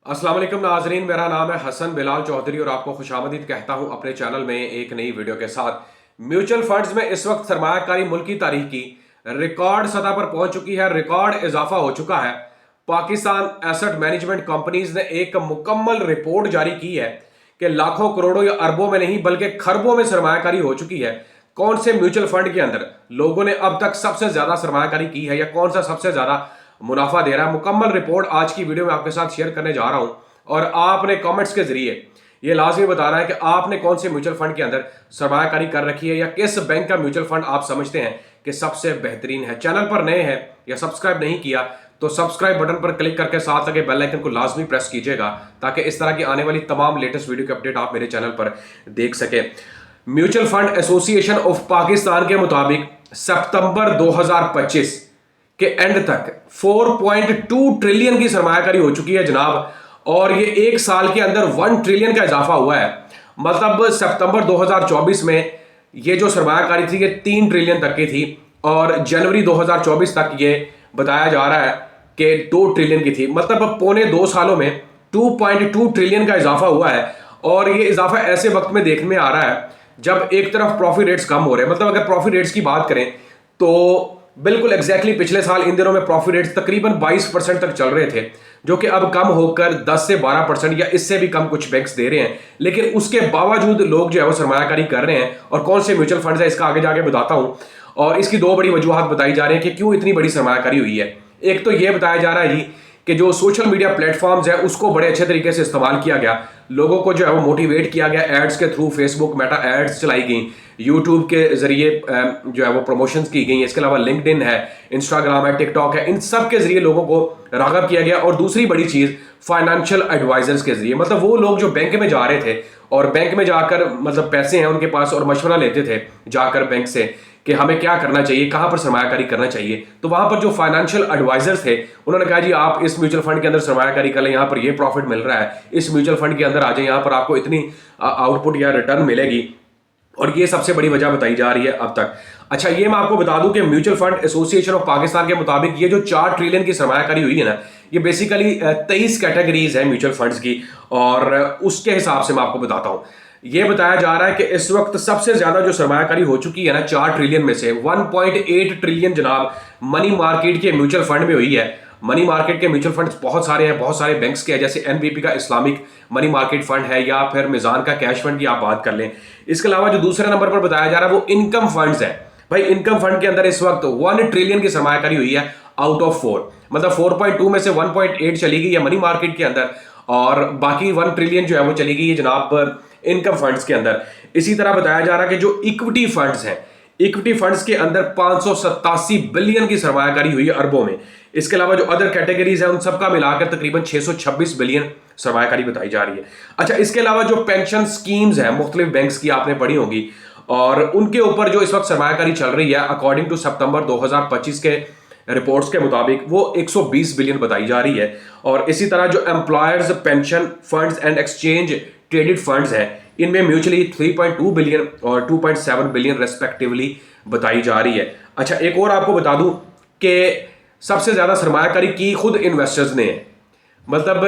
अस्सलाम वालेकुम नाजरीन, मेरा नाम है हसन बिलाल चौधरी और आपको खुशामदीद कहता हूं अपने चैनल में एक नई वीडियो के साथ। म्यूचुअल फंड्स में इस वक्त सरमायाकारी मुल्क की तारीख की रिकॉर्ड सतह पर पहुंच चुकी है, रिकॉर्ड इजाफा हो चुका है। पाकिस्तान एसेट मैनेजमेंट कंपनीज ने एक मुकम्मल रिपोर्ट जारी की है कि लाखों करोड़ों या अरबों में नहीं बल्कि खरबों में सरमायाकारी हो चुकी है। कौन से म्यूचुअल फंड के अंदर लोगों ने अब तक सबसे ज्यादा सरमायाकारी की है या कौन सा सबसे ज्यादा मुनाफा दे रहा है, मुकम्मल रिपोर्ट आज की वीडियो में आपके साथ शेयर करने जा रहा हूं। और आपने कमेंट्स के जरिए ये लाजमी बताना है कि आपने कौन से म्यूचुअल फंड के अंदर सरमायाकारी कर रखी है या किस बैंक का म्यूचुअल फंड आप समझते हैं कि सबसे बेहतरीन है। चैनल पर नए हैं या सब्सक्राइब नहीं किया तो सब्सक्राइब बटन पर क्लिक करके साथ लगे बेल आइकन को लाजमी प्रेस कीजिएगा ताकि इस तरह की आने वाली तमाम लेटेस्ट वीडियो की अपडेट आप मेरे चैनल पर देख सके। Mutual fund association of Pakistan के मुताबिक सितंबर 2025 के एंड तक 4.2 ट्रिलियन की सरमायाकारी हो चुकी है जनाब, और ये एक साल के अंदर 1 ट्रिलियन का इजाफा हुआ है। मतलब सितंबर 2024 में ये जो सरमायाकारी थी ये 3 ट्रिलियन तक की थी और जनवरी 2024 तक ये बताया जा रहा है कि 2 ट्रिलियन की थी। मतलब पौने 2 सालों में 2.2 ट्रिलियन का इजाफा हुआ है। और ये इजाफा ऐसे वक्त में देखने में आ रहा है जब एक तरफ प्रॉफिट रेट्स कम हो रहे हैं। मतलब अगर प्रॉफिट रेट्स की बात करें तो बिल्कुल एग्जैक्टली पिछले साल इन दिनों में प्रॉफिट रेट्स तकरीबन 22% तक चल रहे थे, जो कि अब कम होकर 10 से 12% या इससे भी कम कुछ बैंक्स दे रहे हैं। लेकिन उसके बावजूद लोग जो है वो सरमायाकारी कर रहे हैं। और कौन से म्यूचुअल फंड्स है इसका आगे जाके बताता हूं। और इसकी 2 बड़ी वजूहत बताई जा रही है कि क्यों इतनी बड़ी सरमायाकारी हुई है। एक तो यह बताया जा रहा है जी कि जो सोशल मीडिया प्लेटफॉर्म्स है उसको बड़े अच्छे तरीके से इस्तेमाल किया गया, लोगों को जो है वो मोटिवेट किया गया एड्स के थ्रू। फेसबुक मेटा एड्स चलाई गई, यूट्यूब के जरिए जो है वो प्रमोशंस की गई। इसके अलावा लिंक्डइन है, इंस्टाग्राम है, टिकटॉक है, इन सब के जरिए लोगों को राग़ब किया गया। और दूसरी बड़ी चीज फाइनेंशियल एडवाइजर्स के जरिए, मतलब वो लोग जो बैंक में जा रहे थे और बैंक में जाकर मतलब पैसे हैं उनके पास और मशवरा लेते थे जाकर बैंक से कि हमें क्या करना चाहिए, कहां पर सरमायाकारी करना चाहिए। तो वहां पर जो फाइनेंशियल एडवाइजर्स थे उन्होंने कहा जी आप इस म्यूचुअल फंड के अंदर सरमायाकारी कर लें, यहां पर ये प्रॉफिट मिल रहा है, इस म्यूचुअल फंड के अंदर आ जाए, यहां पर आपको इतनी आउटपुट या रिटर्न मिलेगी। और ये सबसे बड़ी वजह बताई जा रही है अब तक। अच्छा, ये मैं आपको बता दूं कि mutual fund association of Pakistan के मुताबिक ये जो 4 ट्रिलियन की सरमायाकारी हुई है ना, ये बेसिकली 23 कैटेगरीज है म्यूचुअल फंड्स की। और उसके हिसाब से मैं आपको बताता हूं। ये बताया जा रहा है कि इस वक्त सबसे ज्यादा जो सरमायाकारी हो चुकी है ना 4 ट्रिलियन में से 1.8 ट्रिलियन जनाब मनी मार्केट के म्यूचुअल फंड में हुई है। मनी मार्केट के म्यूचुअल फंड्स बहुत सारे हैं, बहुत सारे बैंक्स के हैं, जैसे एनबीपी का इस्लामिक मनी मार्केट फंड है या फिर मिजान का कैश फंड की आप बात कर लें। इसके अलावा जो दूसरे नंबर पर बताया जा रहा है वो इनकम फंड्स है। भाई इनकम फंड के अंदर इस वक्त 1 ट्रिलियन की सरमायाकारी हुई है आउट ऑफ 4। मतलब 4.2 में से 1.8 चली गई है मनी मार्केट के अंदर और बाकी 1 ट्रिलियन जो है वो चली गई है जनाब इनकम फंड्स के अंदर। इसी तरह बताया जा रहा है कि जो इक्विटी फंड्स हैं, इक्विटी फंड्स के अंदर 587 बिलियन की सरमायाकारी हुई है अरबों में। इसके अलावा जो अदर कैटेगरीज है उन सबका मिलाकर तकरीबन 626 बिलियन सरमायाकारी बताई जा रही है। अच्छा, इसके अलावा जो पेंशन स्कीम्स हैं मुख्तलिफ बैंक्स की आपने पढ़ी होंगी और उनके ऊपर जो इस वक्त सरमायाकारी चल रही है अकॉर्डिंग टू सितंबर 2025 के रिपोर्ट्स के मुताबिक वो 120 बिलियन बताई जा रही है। और इसी तरह जो employers pension funds and exchange traded funds हैं इनमें म्यूचुअली 3.2 बिलियन और 2.7 बिलियन रेस्पेक्टिवली बताई जा रही है। अच्छा, एक और आपको बता दूं कि सबसे ज्यादा सरमायाकारी की खुद इन्वेस्टर्स ने है। मतलब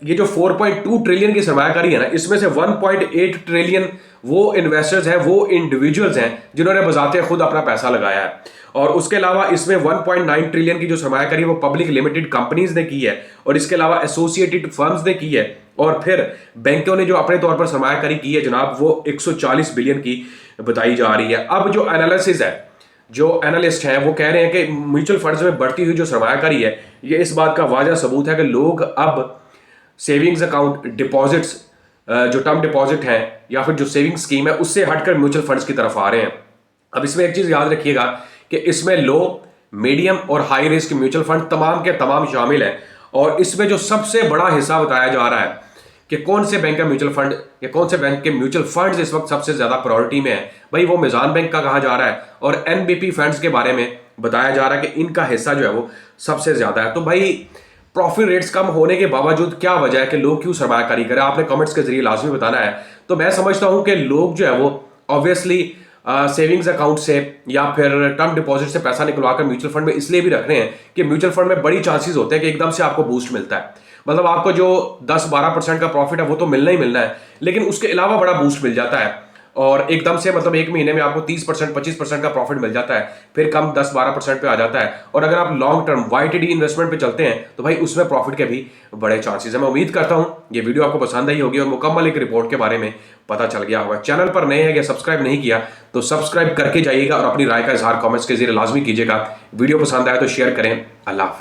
ये जो 4.2 ट्रिलियन की सरमायाकारी है ना इसमें से 1.8 ट्रिलियन वो इन्वेस्टर्स हैं, वो इंडिविजुअल्स हैं जिन्होंने बजाते खुद अपना पैसा लगाया है। और उसके अलावा इसमें 1.9 ट्रिलियन की जो सरमायाकारी वो पब्लिक लिमिटेड कंपनीज ने की है और इसके अलावा एसोसिएटेड फर्म्स ने की है। और फिर बैंकों ने जो अपने तौर पर सरमायाकारी की है जनाब वो 140 बिलियन की बताई जा रही है। अब जो एनालिसिस है, जो एनालिस्ट हैं वो कह रहे हैं कि म्यूचुअल फंड्स में बढ़ती हुई जो सरमायाकारी है ये इस बात का वाज़ह सबूत है कि लोग अब सेविंग्स अकाउंट डिपॉजिट्स जो टर्म डिपॉजिट हैं या फिर जो सेविंग स्कीम है उससे हटकर म्यूचुअल फंड्स की तरफ आ रहे हैं। अब इसमें एक चीज़ याद रखिएगा कि इसमें लो, मीडियम और हाई रिस्क म्यूचुअल फंड तमाम के तमाम शामिल हैं। और इसमें जो सबसे बड़ा हिस्सा बताया जा रहा है कि कौन से बैंक का म्यूचुअल फंड या कौन से बैंक के म्यूचुअल फंड्स इस वक्त सबसे ज्यादा प्रायोरिटी में है, भाई वो मिजान बैंक का कहा जा रहा है। और एनबीपी फंड्स के बारे में बताया जा रहा है कि इनका हिस्सा जो है वो सबसे ज्यादा है। तो भाई प्रॉफिट रेट्स कम होने के बावजूद क्या वजह है कि लोग क्यों सरमायाकारी करें, आपने कमेंट्स के जरिए लाजमी बताना है। तो मैं समझता हूं कि लोग जो है वो ऑब्वियसली सेविंग्स अकाउंट से या फिर टर्म डिपॉजिट से पैसा निकलवाकर म्यूचुअल फंड में इसलिए भी रख रहे हैं कि म्यूचुअल फंड में बड़ी चांसेस होते हैं कि एकदम से आपको बूस्ट मिलता है। मतलब आपको जो 10-12% का प्रॉफिट है वो तो मिलना ही मिलना है, लेकिन उसके अलावा बड़ा बूस्ट मिल जाता है और एकदम से मतलब एक महीने में आपको 30% 25% का प्रॉफिट मिल जाता है, फिर कम 10-12% पे आ जाता है। और अगर आप लॉन्ग टर्म YTD इन्वेस्टमेंट पे चलते हैं तो भाई उसमें प्रॉफिट के भी बड़े चांसेस है। मैं उम्मीद करता हूं ये वीडियो आपको पसंद आई होगी और मुकम्मल एक रिपोर्ट के बारे में पता चल गया होगा। चैनल पर नए हैं या सब्सक्राइब नहीं किया तो सब्सक्राइब करके जाइएगा और अपनी राय का इजहार कमेंट्स के जरिए लाजमी कीजिएगा। वीडियो पसंद आया तो शेयर करें। अल्लाह हाफ़िज़।